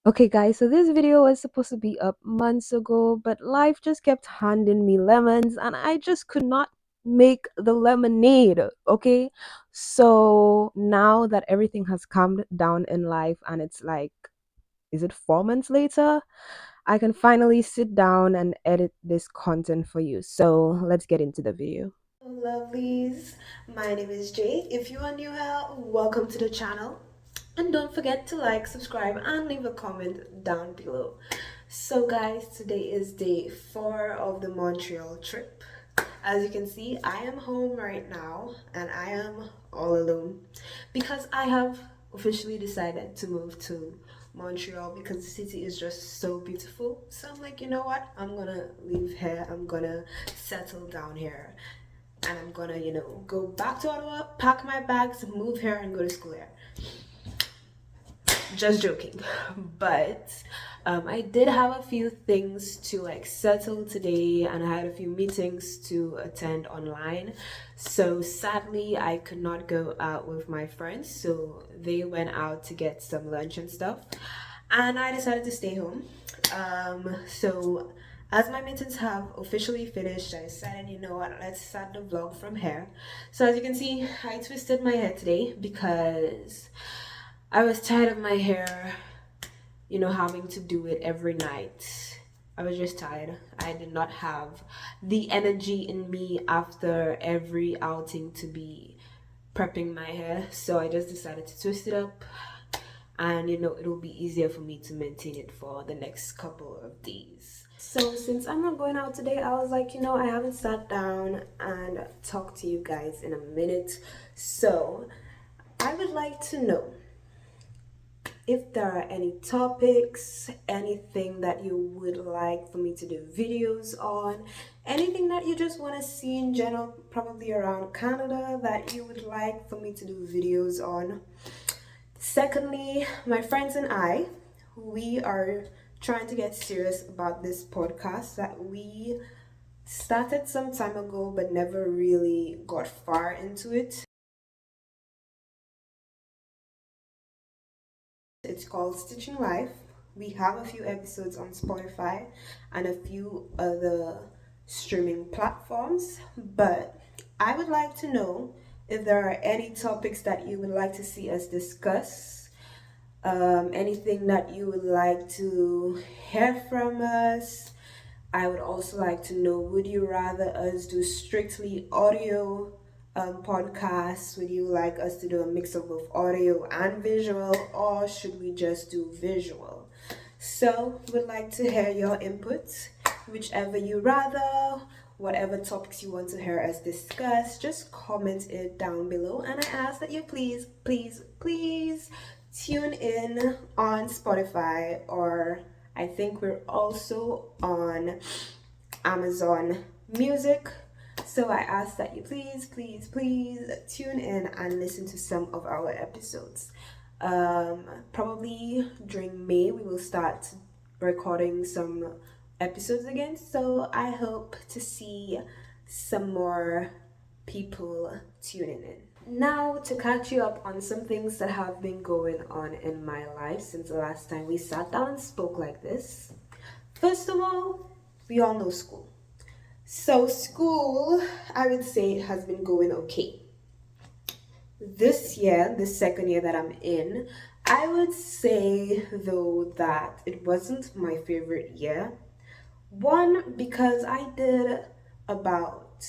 Okay, guys, so this video was supposed to be up months ago, but life just kept handing me lemons and I just could not make the lemonade. Okay, so now that everything has calmed down in life and it's like, is it 4 months later? I can finally sit down and edit this content for you. So let's get into the video. Lovelies, my name is Jay. If you are new here, welcome to the channel. And don't forget to like, subscribe, and leave a comment down below. So, guys, today is day 4 of the Montreal trip. As you can see, I am home right now and I am all alone because I have officially decided to move to Montreal because the city is just so beautiful. So I'm like, you know what? I'm gonna leave here. I'm gonna settle down here and I'm gonna, go back to Ottawa, pack my bags, move here, and go to school here. Just joking. But I did have a few things to like settle today, and I had a few meetings to attend online. So sadly, I could not go out with my friends, so they went out to get some lunch and stuff, and I decided to stay home. So as my meetings have officially finished, I decided, you know what, let's start the vlog from here. So as you can see, I twisted my hair today because I was tired of my hair, having to do it every night. I was just tired. I did not have the energy in me after every outing to be prepping my hair. So I just decided to twist it up and it'll be easier for me to maintain it for the next couple of days. So since I'm not going out today, I was like, I haven't sat down and talked to you guys in a minute. So I would like to know if there are any topics, anything that you would like for me to do videos on, anything that you just want to see in general, probably around Canada, that you would like for me to do videos on. Secondly, my friends and I, we are trying to get serious about this podcast that we started some time ago but never really got far into it. It's called Stitching Life. We have a few episodes on Spotify and a few other streaming platforms, but I would like to know if there are any topics that you would like to see us discuss, anything that you would like to hear from us. I would also like to know, would you rather us do strictly audio podcasts? Would you like us to do a mix of both audio and visual, or should we just do visual? So, would like to hear your input, whichever you rather, whatever topics you want to hear us discuss, just comment it down below. And I ask that you please, please, please tune in on Spotify, or I think we're also on Amazon Music. So I ask that you please, please, please tune in and listen to some of our episodes. Probably during May, we will start recording some episodes again. So I hope to see some more people tuning in. Now, to catch you up on some things that have been going on in my life since the last time we sat down and spoke like this. First of all, we all know school. So, school, I would say, has been going okay. This year, the second year that I'm in, I would say though that it wasn't my favorite year. One, because I did about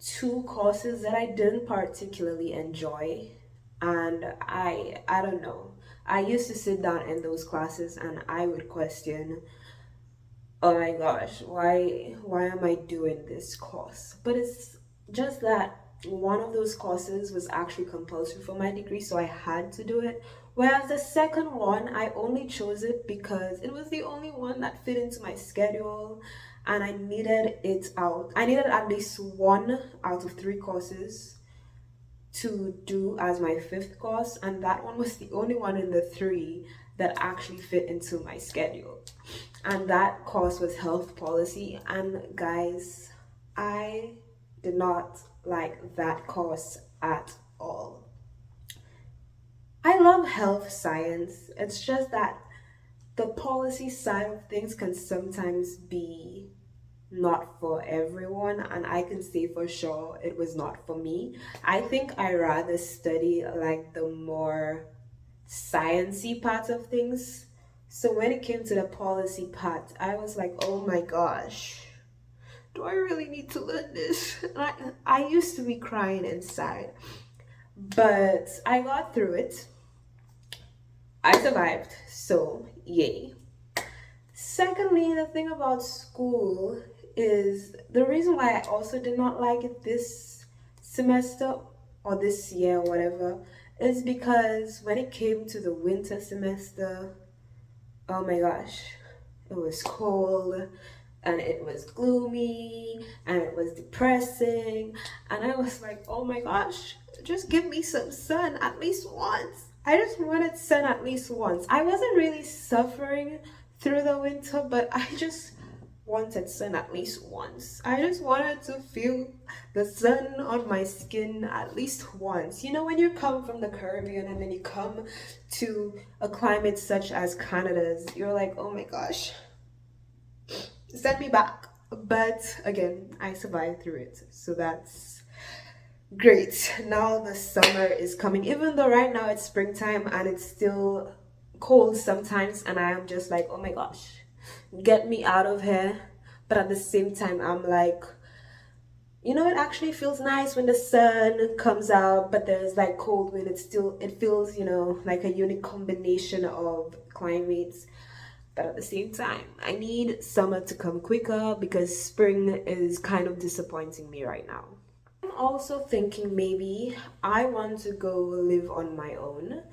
two courses that I didn't particularly enjoy, and I don't know. I used to sit down in those classes and I would question, oh my gosh, why am I doing this course? But it's just that one of those courses was actually compulsory for my degree, so I had to do it. Whereas the second one, I only chose it because it was the only one that fit into my schedule and I needed it out. I needed at least one out of three courses to do as my fifth course, and that one was the only one in the three that actually fit into my schedule. And that course was health policy. And guys, I did not like that course at all. I love health science. It's just that the policy side of things can sometimes be not for everyone, and I can say for sure it was not for me. I think I rather study like the more sciencey part of things. So when it came to the policy part, I was like, oh my gosh, do I really need to learn this? I used to be crying inside, but I got through it. I survived, so yay. Secondly, the thing about school is the reason why I also did not like it this semester or this year, or whatever, is because when it came to the winter semester, oh my gosh, it was cold and it was gloomy and it was depressing. And I was like, oh my gosh, just give me some sun at least once. I just wanted sun at least once. I wasn't really suffering through the winter, but I just wanted sun at least once. I just wanted to feel the sun on my skin at least once. You know, when you come from the Caribbean and then you come to a climate such as Canada's, you're like, oh my gosh, send me back. But again, I survived through it. So that's great. Now the summer is coming, even though right now it's springtime and it's still cold sometimes, and I am just like, oh my gosh, get me out of here. But at the same time, I'm like, you know, it actually feels nice when the sun comes out, but there's like cold wind. It feels, you know, like a unique combination of climates. But at the same time, I need summer to come quicker because spring is kind of disappointing me right now. I'm also thinking maybe I want to go live on my own,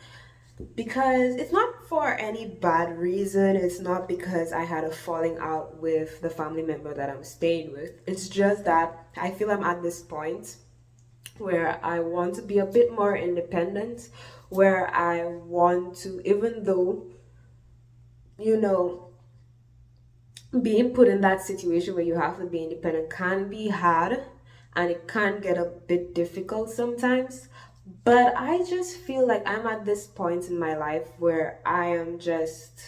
because it's not for any bad reason. It's not because I had a falling out with the family member that I'm staying with. It's just that I feel I'm at this point where I want to be a bit more independent, where I want to, even though, you know, being put in that situation where you have to be independent can be hard and it can get a bit difficult sometimes. But I just feel like I'm at this point in my life where I am just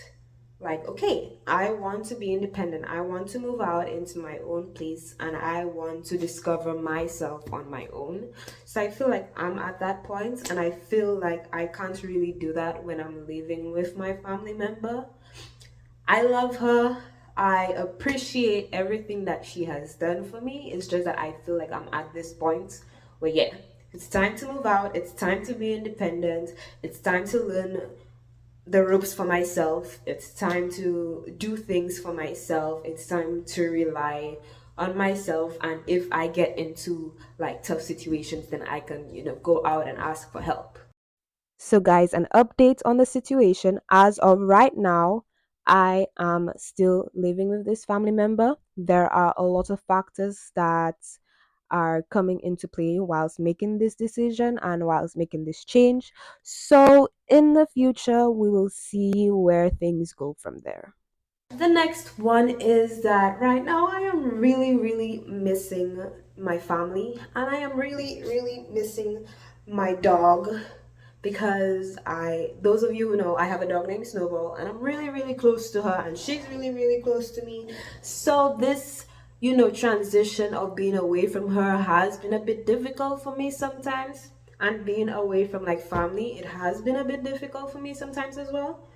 like, okay, I want to be independent. I want to move out into my own place and I want to discover myself on my own. So I feel like I'm at that point, and I feel like I can't really do that when I'm living with my family member. I love her. I appreciate everything that she has done for me. It's just that I feel like I'm at this point where, yeah, it's time to move out. It's time to be independent. It's time to learn the ropes for myself. It's time to do things for myself. It's time to rely on myself. And if I get into like tough situations, then I can, you know, go out and ask for help. So, guys, an update on the situation. As of right now, I am still living with this family member. There are a lot of factors that are coming into play whilst making this decision and whilst making this change. So, in the future, we will see where things go from there. The next one is that right now I am really, really missing my family, and I am really, really missing my dog, because those of you who know, I have a dog named Snowball, and I'm really, really close to her, and she's really, really close to me. So this, you know, transition of being away from her has been a bit difficult for me sometimes, and being away from like family, it has been a bit difficult for me sometimes as well.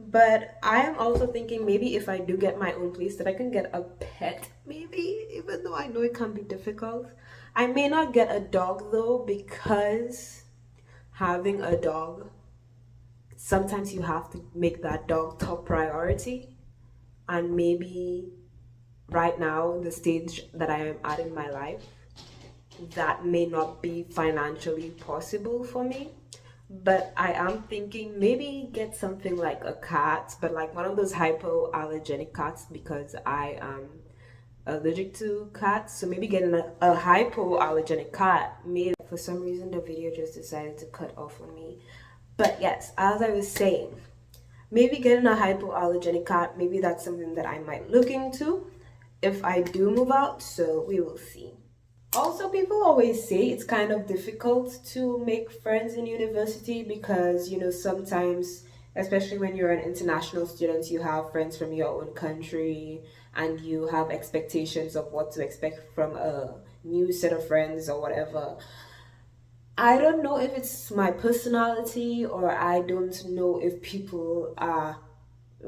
But I am also thinking maybe if I do get my own place, that I can get a pet, maybe, even though I know it can be difficult. I may not get a dog though, because having a dog, sometimes you have to make that dog top priority. And maybe right now, the stage that I am at in my life, that may not be financially possible for me. But I am thinking maybe get something like a cat, but like one of those hypoallergenic cats, because I am allergic to cats. So maybe getting a hypoallergenic cat. Maybe for some reason the video just decided to cut off on me. But yes, as I was saying, maybe getting a hypoallergenic cat, maybe that's something that I might look into if I do move out. So we will see. Also, people always say it's kind of difficult to make friends in university because, you know, sometimes especially when you're an international student, you have friends from your own country and you have expectations of what to expect from a new set of friends or whatever. I don't know if it's my personality or I don't know if people are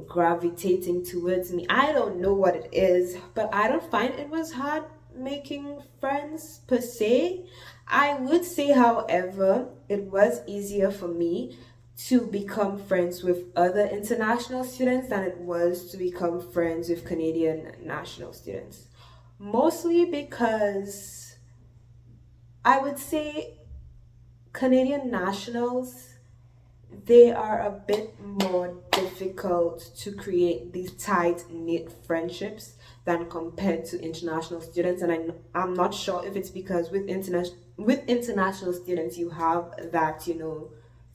gravitating towards me. I don't know what it is, but I don't find it was hard making friends per se. I would say, however, it was easier for me to become friends with other international students than it was to become friends with Canadian national students. Mostly because I would say Canadian nationals, they are a bit more difficult to create these tight knit friendships than compared to international students. And I'm not sure if it's because with international students you have that,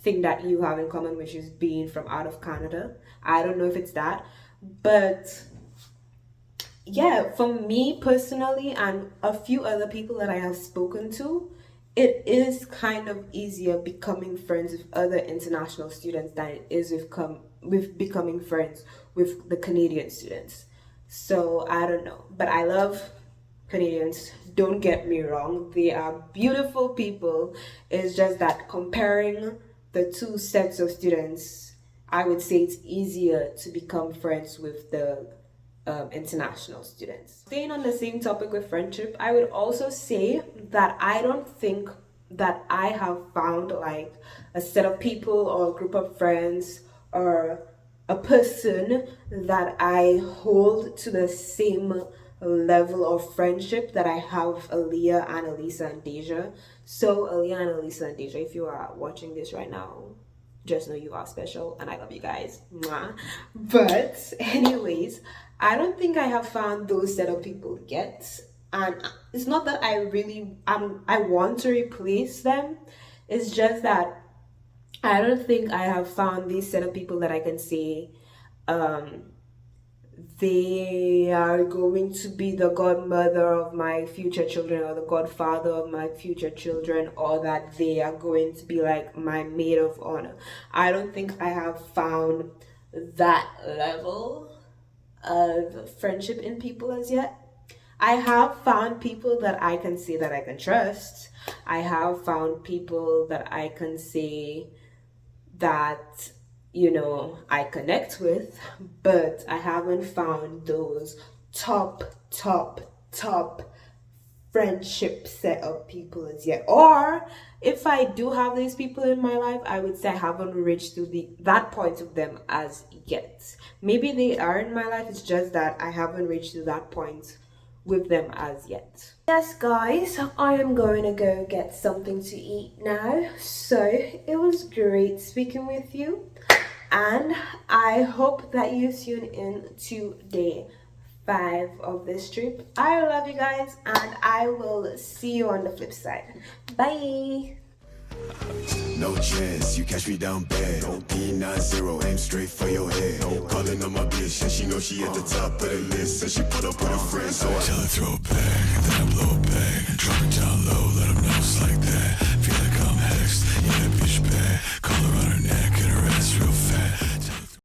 thing that you have in common, which is being from out of Canada. I don't know if it's that, but yeah, for me personally and a few other people that I have spoken to, it is kind of easier becoming friends with other international students than it is with becoming friends with the Canadian students. So I don't know, but I love Canadians. Don't get me wrong, they are beautiful people. It's just that comparing the two sets of students, I would say it's easier to become friends with the international students. Staying on the same topic with friendship, I would also say that I don't think that I have found like a set of people or a group of friends or a person that I hold to the same level of friendship that I have with Aaliyah, Annalisa, and Deja. So, Aaliyah, Annalisa, and Deja, if you are watching this right now, just know you are special and I love you guys. Mwah. But, anyways, I don't think I have found those set of people yet. And it's not that I want to replace them. It's just that I don't think I have found these set of people that I can say um, they are going to be the godmother of my future children or the godfather of my future children, or that they are going to be like my maid of honor. I don't think I have found that level of friendship in people as yet. I have found people that I can say that I can trust. I have found people that I can say that I connect with, but I haven't found those top top top friendship set of people as yet. Or if I do have these people in my life, I would say I haven't reached to the that point of them as yet. Maybe they are in my life, it's just that I haven't reached to that point with them as yet. Yes, guys, I am going to go get something to eat now. So it was great speaking with you, and I hope that you tune in to day 5 of this trip. I love you guys, and I will see you on the flip side. Bye. No chance, you catch me down bad. D90, aim straight for your head. Calling on my bitch, and she know she at the top of the list. And she put up with her friends, so I tell her throw it back, and then I blow it back. Drop it down low, let them know it's like that. Feel like I'm hexed, yeah, that bitch bad. Collar on her neck, and her ass real fat.